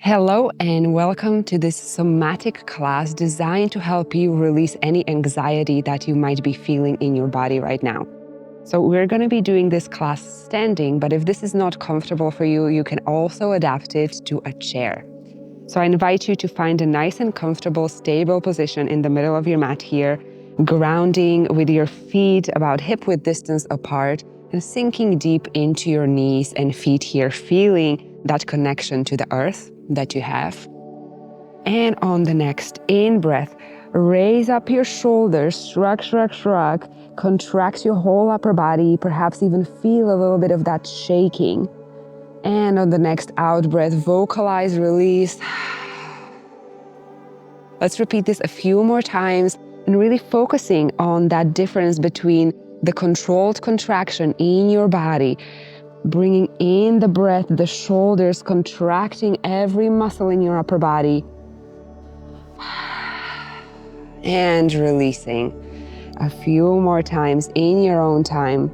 Hello and welcome to this somatic class designed to help you release any anxiety that you might be feeling in your body right now. So we're going to be doing this class standing, but if this is not comfortable for you, you can also adapt it to a chair. So I invite you to find a nice and comfortable, stable position in the middle of your mat here, grounding with your feet about hip-width distance apart and sinking deep into your knees and feet here, feeling that connection to the earth that you have. And on the next in-breath, raise up your shoulders, shrug, shrug, shrug, contract your whole upper body, perhaps even feel a little bit of that shaking. And on the next out-breath, vocalize, release. Let's repeat this a few more times and really focusing on that difference between the controlled contraction in your body, bringing in the breath, the shoulders, contracting every muscle in your upper body, and releasing a few more times in your own time.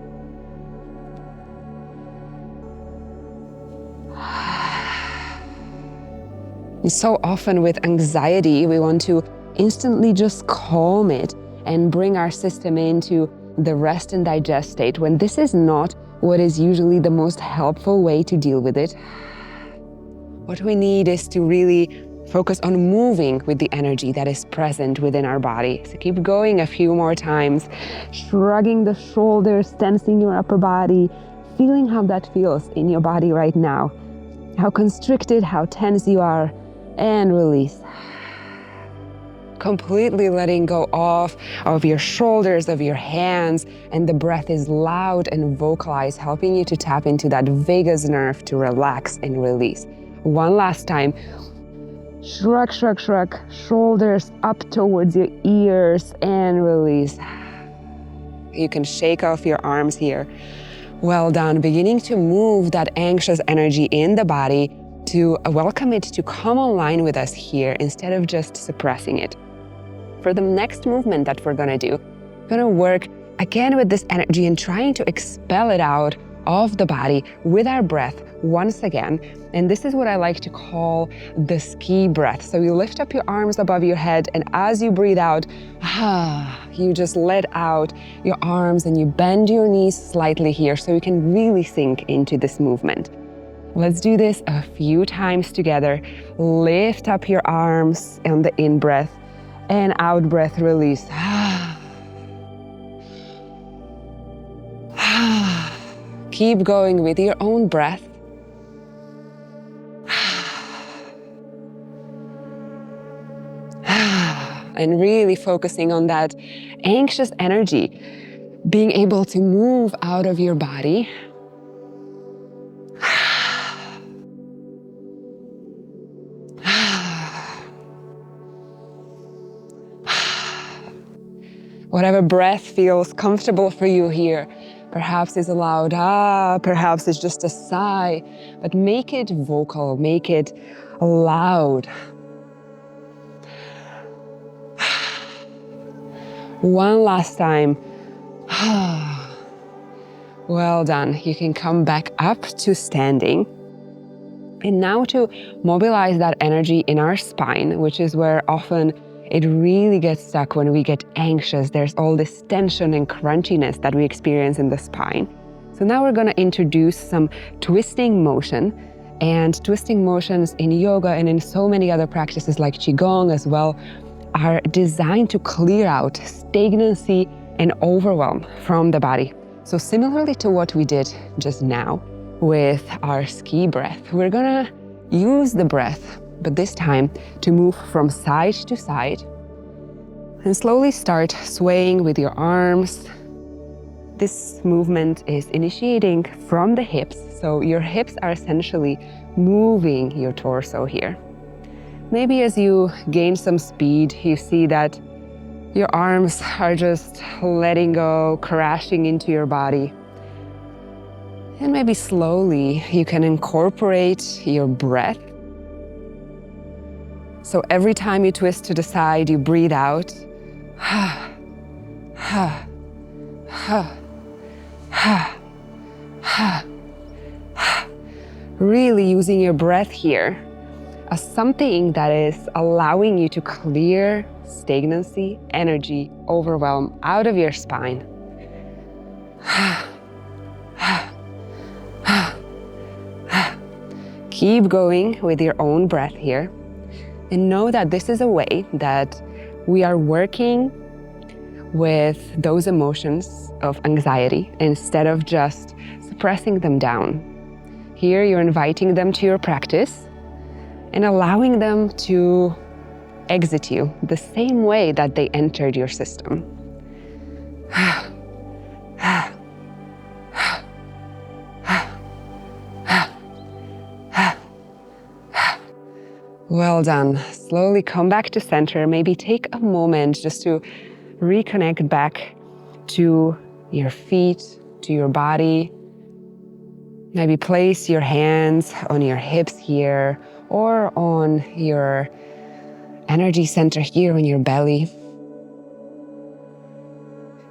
So often with anxiety, we want to instantly just calm it and bring our system into the rest and digest state, when this is not what is usually the most helpful way to deal with it. What we need is to really focus on moving with the energy that is present within our body. So keep going a few more times, shrugging the shoulders, tensing your upper body, feeling how that feels in your body right now, how constricted, how tense you are, and release. Completely letting go of your shoulders, of your hands, and the breath is loud and vocalized, helping you to tap into that vagus nerve to relax and release. One last time. Shrug, shrug, shrug, shoulders up towards your ears and release. You can shake off your arms here. Well done. Beginning to move that anxious energy in the body to welcome it to come online with us here instead of just suppressing it. For the next movement that we're gonna do, we're gonna work again with this energy and trying to expel it out of the body with our breath once again. And this is what I like to call the ski breath. So you lift up your arms above your head, and as you breathe out, you just let out your arms and you bend your knees slightly here so you can really sink into this movement. Let's do this a few times together. Lift up your arms on the in-breath and out-breath, release. Keep going with your own breath. And really focusing on that anxious energy, being able to move out of your body. Whatever breath feels comfortable for you here. Perhaps it's a loud perhaps it's just a sigh, but make it vocal, make it loud. One last time. Well done. You can come back up to standing. And now to mobilize that energy in our spine, which is where often it really gets stuck when we get anxious. There's all this tension and crunchiness that we experience in the spine. So now we're going to introduce some twisting motion. And twisting motions in yoga and in so many other practices like Qigong as well are designed to clear out stagnancy and overwhelm from the body. So similarly to what we did just now with our ski breath, we're going to use the breath, but this time to move from side to side and slowly start swaying with your arms. This movement is initiating from the hips, so your hips are essentially moving your torso here. Maybe as you gain some speed, you see that your arms are just letting go, crashing into your body. And maybe slowly you can incorporate your breath. So every time you twist to the side, you breathe out. Really using your breath here as something that is allowing you to clear stagnancy, energy, overwhelm out of your spine. Keep going with your own breath here, and know that this is a way that we are working with those emotions of anxiety instead of just suppressing them down. Here you're inviting them to your practice and allowing them to exit you the same way that they entered your system. Well done. Slowly come back to center. Maybe take a moment just to reconnect back to your feet, to your body. Maybe place your hands on your hips here or on your energy center here on your belly.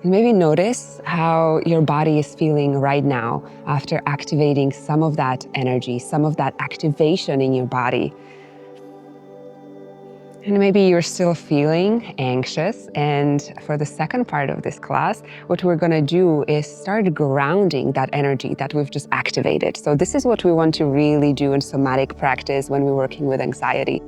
And maybe notice how your body is feeling right now after activating some of that energy, some of that activation in your body. And maybe you're still feeling anxious. And for the second part of this class, what we're going to do is start grounding that energy that we've just activated. So this is what we want to really do in somatic practice when we're working with anxiety.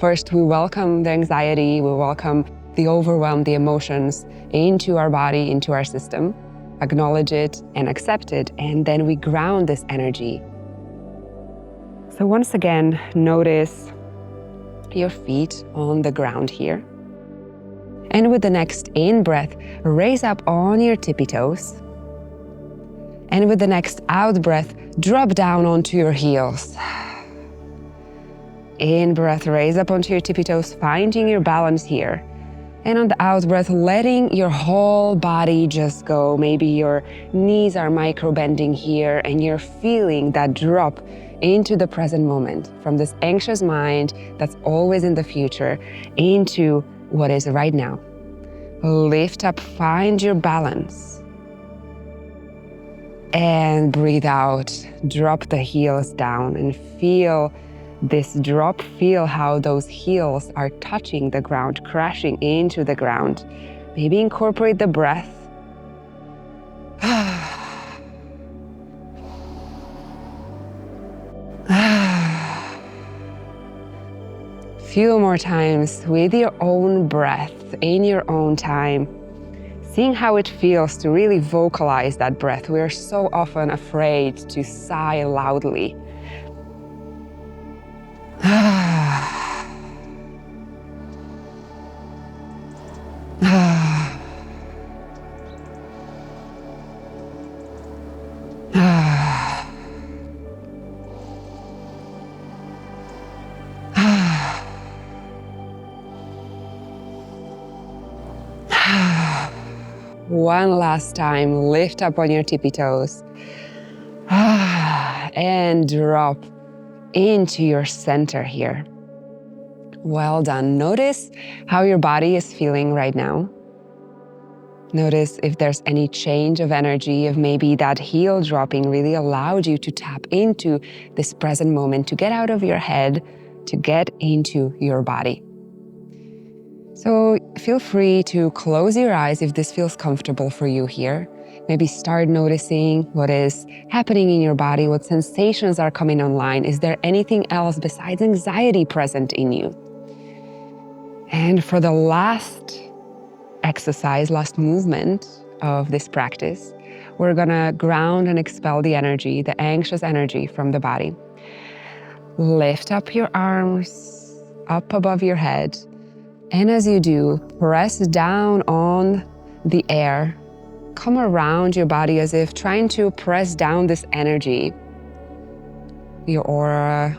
First, we welcome the anxiety, we welcome the overwhelm, the emotions into our body, into our system, acknowledge it and accept it, and then we ground this energy. So once again, notice your feet on the ground here. And with the next in-breath, raise up on your tippy toes. And with the next out-breath, drop down onto your heels. In-breath, raise up onto your tippy toes, finding your balance here. And on the out-breath, letting your whole body just go. Maybe your knees are micro-bending here and you're feeling that drop into the present moment, from this anxious mind that's always in the future into what is right now. Lift up, find your balance. And breathe out, drop the heels down and feel this drop. Feel how those heels are touching the ground, crashing into the ground. Maybe incorporate the breath. Few more times with your own breath, in your own time, seeing how it feels to really vocalize that breath. We are so often afraid to sigh loudly. One last time, lift up on your tippy toes and drop into your center here. Well done. Notice how your body is feeling right now. Notice if there's any change of energy, if maybe that heel dropping really allowed you to tap into this present moment, to get out of your head, to get into your body. So feel free to close your eyes if this feels comfortable for you here. Maybe start noticing what is happening in your body, what sensations are coming online. Is there anything else besides anxiety present in you? And for the last exercise, last movement of this practice, we're gonna ground and expel the energy, the anxious energy from the body. Lift up your arms up above your head. And as you do, press down on the air. Come around your body as if trying to press down this energy, your aura,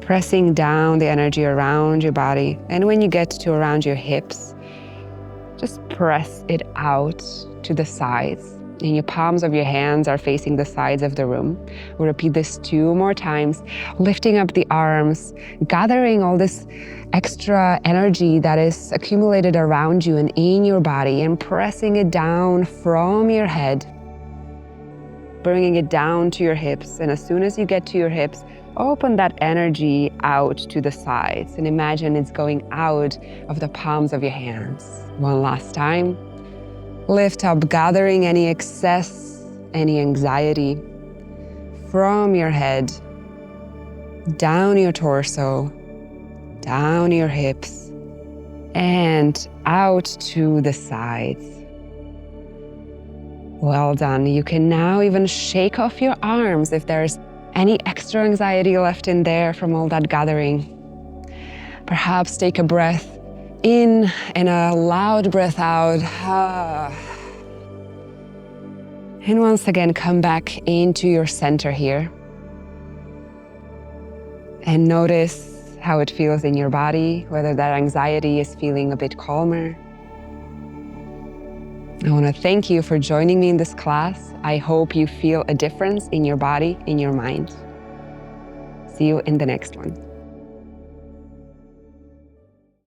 pressing down the energy around your body. And when you get to around your hips, just press it out to the sides. And your palms of your hands are facing the sides of the room. We'll repeat this 2 more times, lifting up the arms, gathering all this extra energy that is accumulated around you and in your body, and pressing it down from your head, bringing it down to your hips. And as soon as you get to your hips, open that energy out to the sides and imagine it's going out of the palms of your hands. One last time. Lift up, gathering any excess, any anxiety from your head, down your torso, down your hips, and out to the sides. Well done. You can now even shake off your arms if there's any extra anxiety left in there from all that gathering. Perhaps take a breath in and a loud breath out. And once again, come back into your center here. And notice how it feels in your body, whether that anxiety is feeling a bit calmer. I want to thank you for joining me in this class. I hope you feel a difference in your body, in your mind. See you in the next one.